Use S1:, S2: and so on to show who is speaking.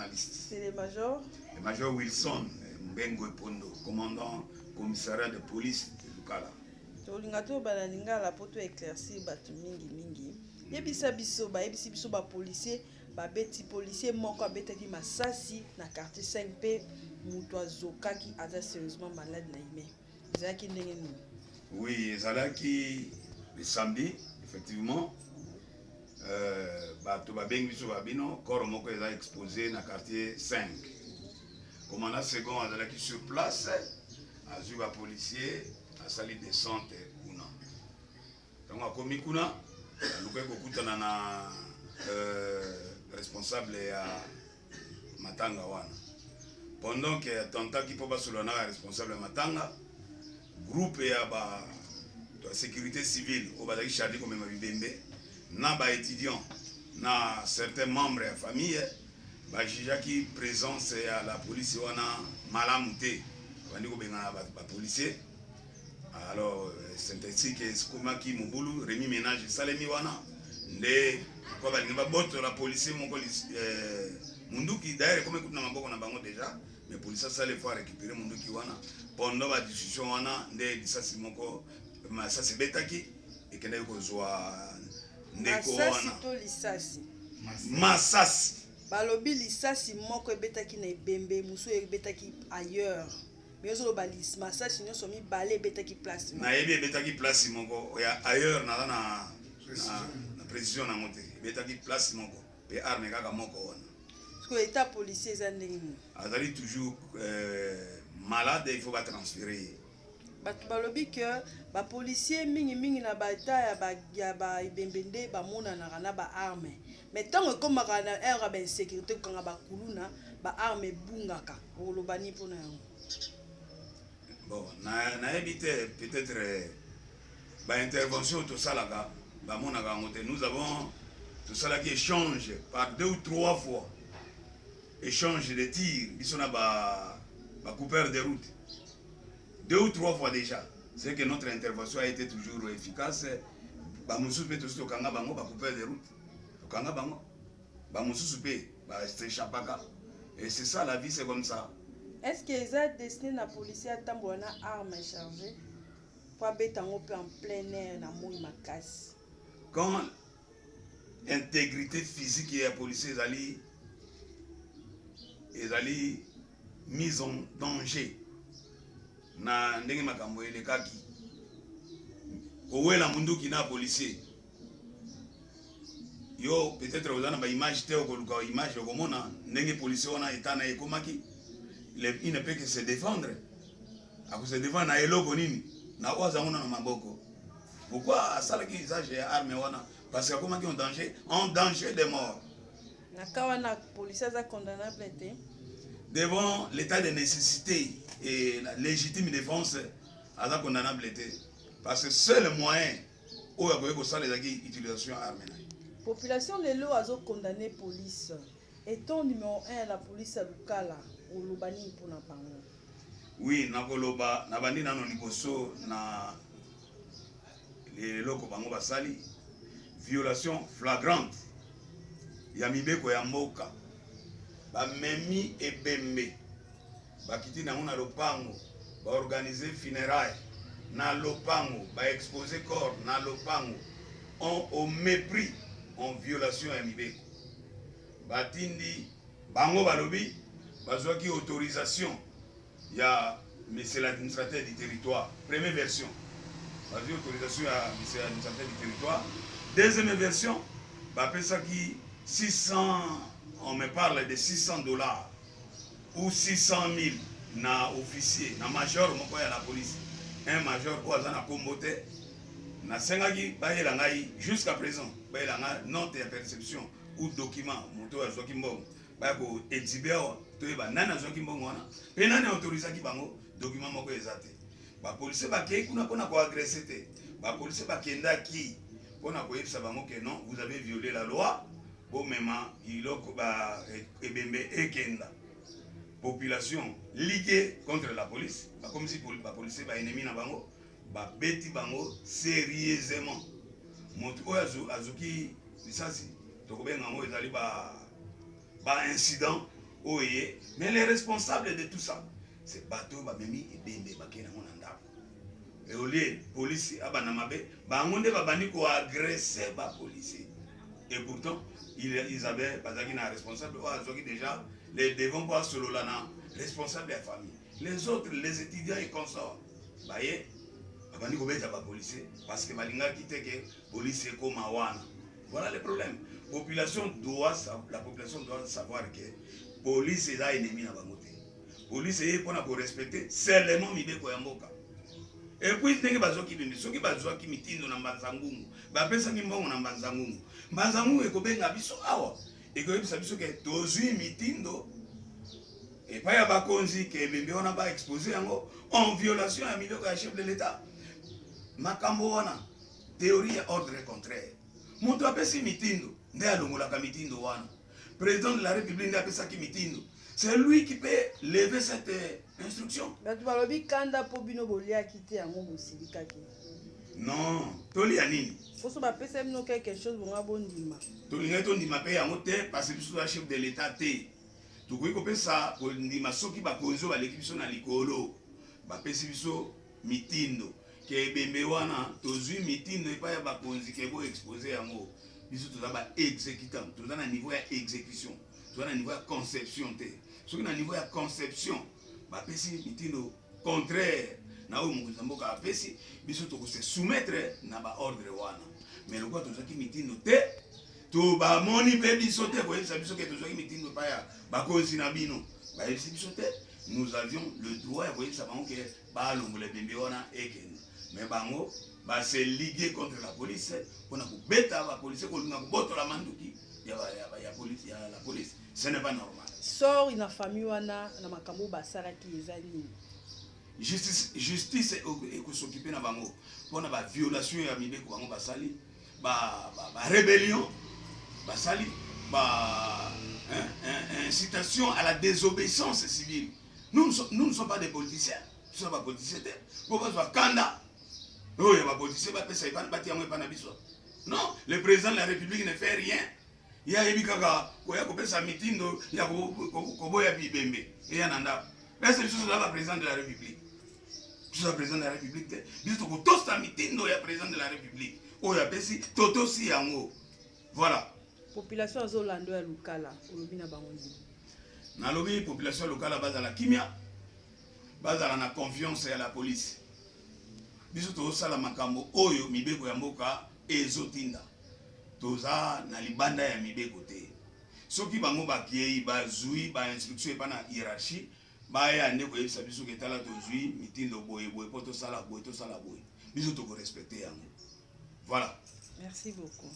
S1: journalistes.
S2: C'est le major.
S1: Le major Wilson Mbengo Pondo, commandant commissariat de police de Lukala.
S2: Tolinga to bana lingala poto éclaircir batu mingi. Yebisa biso ba policier ba beti policier moko abetaki masasi na quartier 5P mutu azokaki aza sérieusement malade na ime. Ezalaki ndenge nini?
S1: Oui, ezalaki le samedi effectivement. Bato babengi biso babino corps moko eza exposé na quartier 5. Commandant second azalaki sur place, azwi ba policier asali descente kuna. Tango akomi kuna, alukai kokutana na responsable ya Matanga wana. Pendant que atentaki po basolo na responsable ya Matanga, groupe ya ba de sécurité civile au bazaki chargé comme bibembe na ba étudiants na certains membres de la famille ba jijaki présence ya la police wana malamu te bandi ko benga ba policier. Alors c'est ainsi que Skomaki Mobulu Rémi Ménage salemi wana nde ko balinga ba boto la police moko munduki d'ailleurs comme écoute na maboko na bango déjà mais police ça les fois récupérer munduki wana pendant la discussion wana nde disasi moko masasi betaki ekende ko zwa ndeko wana
S2: to lisasi
S1: masasi
S2: balobi lisasi moko ebetaki na ebembe musu ebetaki ailleurs mais ozolo balis masasi nyonso mibale ebetaki place
S1: na yebi ebetaki place moko ya ailleurs na précision na moté ebetaki place moko pe arme kaka moko wana
S2: parce que l'état policier eza ndenge nini
S1: azali toujours malade, il faut pas transférer.
S2: Batu balobi que ba policier mingi na ba ta ya ba ibembende ba mona na ba arme mais tant comme na era ba sécurité quand ba kuluna ba arme bungaka olobani pona yango.
S1: Bon na éviter peut-être ba intervention tout ça là ba mona ka ngote nous avons tout ça là qui échange par 2 ou 3 fois échange de tirs bisona ba coupeur de route 2 ou 3 fois déjà. C'est que notre intervention a été toujours efficace. Ba mususu pe to kanga bango ba coupeur de route. Kanga bango. Ba mususu pe ba s'échappaka. Et c'est ça la vie, c'est comme ça.
S2: Est-ce que ça destiné na policier atambola na arme chargée pour betango pe en plein air na moi makasi.
S1: Quand intégrité physique et policier ezali mise en danger na ndenge makambo elekaki owela munduki na policier yo peut-être ozana ba image te okoluka image okomona ndenge policier wana etana ekomaki il ne peut que se défendre ako se défendre na eloko nini na oza ngona na maboko. Pourquoi asalaki usage ya arme wana parce que akomaki en danger de mort.
S2: Na kawana policier za condamnable te
S1: devant l'état de nécessité et la légitime défense à la condamnable était. Parce que seul moyen où il y a ça les utilisation armée.
S2: Population de l'eau a condamné police. Étant numéro 1 la police à Lukala ou Lubani pour na pango.
S1: Oui, na koloba na bandi na no liboso na les loko bango basali violation flagrante ya mibeko ya mboka. Ba memi ebembe bakiti na ngona lopango ba organiser funérailles na lopango ba exposer corps na lopango au mépris en violation ya mibeko batindi bango balobi bazwaki autorisation ya monsieur l'administrateur du territoire première version bazwi autorisation ya monsieur l'administrateur du territoire deuxième version ba pesaki 600. On me parle de $600 ou 600 000 na officier, na major moko ya la police. Un major ou azana kombote na sengaki bayela ngai jusqu'à présent bayela nga note ya perception ou document moto azoki mbongo ba ko exhibeur to ba nana azoki mbongo wana pe nana autorisaki bango document moko ezate ba police ba kei kuna pona ko agresser te ba police ba kendaki pona ko yebisa bango que non vous avez violé la loi. Bon même iloko ba ebembe ekenda population liguée contre la police comme si pour la police ba ennemi na bango ba beti bango sérieusement moto oyo azuki lisasi to ko benga ngo ezali ba incident oye, mais les responsables de tout ça, c'est bateau, bamemi et bende, bakena mon andap. Et au lieu, police, abanamabe, bangonde babani ko agresser ba policier. Et pourtant, ils avaient, pas un responsable, déjà, les devants pas solo là, responsable de la famille. Les autres, les étudiants et consorts, voyez, babani ko beta ba policier, parce que balinga quitté que police est comme awana. Voilà le problème. La population doit savoir que police est là ennemi na bangote. Police est pour respecter seulement mibeko ya mboka. Et puis ndenge bazoki bimbi soki bazoki mitindo na mbanzangungu bapesa mbongo na mbanzangungu mbanzangungu ekobenga biso awa ekoyebisa biso ke tozwi mitindo et pas ya bakonzi ke bembe wana ba exposer yango en violation ya miloko ya chef de l'état makambo wana théorie ya ordre contraire moto apesi mitindo nde alongolaka mitindo wana président de la république nde apesaki mitindo. C'est lui qui peut lever cette instruction. Non, toli ya nini?
S2: Faut pas penser que quelque chose va bon dima.
S1: Toli ngeto ndima pe ya mote parce que biso chef de l'état té. Tu koyi ko pesa ko ndima soki ba konzo ba leki biso na likolo. Ba pesi biso mitindo. Ke bembe wana tozui mitindo e pa ya ba konzi ke bo exposer yango. Biso toza ba exécutant, toza na niveau ya exécution. Toza na niveau ya conception té. Soki na niveau ya conception ba pesi mitindo contraire na o mukuzamboka apesi biso to se soumettre na ba ordre wana mais le quoi tozaki mitindo te to ba moni pe biso te ko yebisa biso ke tozaki mitindo pa ya ba konzi na bino ba yebisa biso te nous avions le droit ya ko yebisa bango ke ba longola bembe wana ekende mais bango ba se liguer contre la police pona ko beta ba police ko linga ko botola manduki ya police ya la police. Ce n'est pas normal.
S2: Sort une famille wana na makambo basara ki ezali.
S1: Justice et s'occuper na bango pona ba violation ya mibeko bango basali ba rébellion basali ba incitation à la désobéissance civile. Nous ne sommes pas des politiciens. Nous sommes pas politiciens. Pourquoi ça kanda? Oh, il y a pas politiciens ba pesa ipan bati yango ipana biso. Non, le président de la République ne fait rien. Il y a ebikaka koya kopesa mitindo ya koboya bibembe eya nanda. Là c'est le président de la République. Je suis président de la République. Biso ko tosta mitindo ya président de la République. Oya pesi toto si yango. Voilà.
S2: Population azolando ya lukala olobi na bango nini?
S1: Na lobi population locale base la kimia. Base na confiance ya la police. Biso to sala makambo oyo mibeko ya mboka ezotinda. Toza na libanda ya mibeko te. Soki bango bakiei bazui ba instruction epa na hiérarchie baya nde ko yebisa biso ke tala tozui mitindo boye boye po to sala boye biso to ko respecter yango. Voilà.
S2: Merci beaucoup.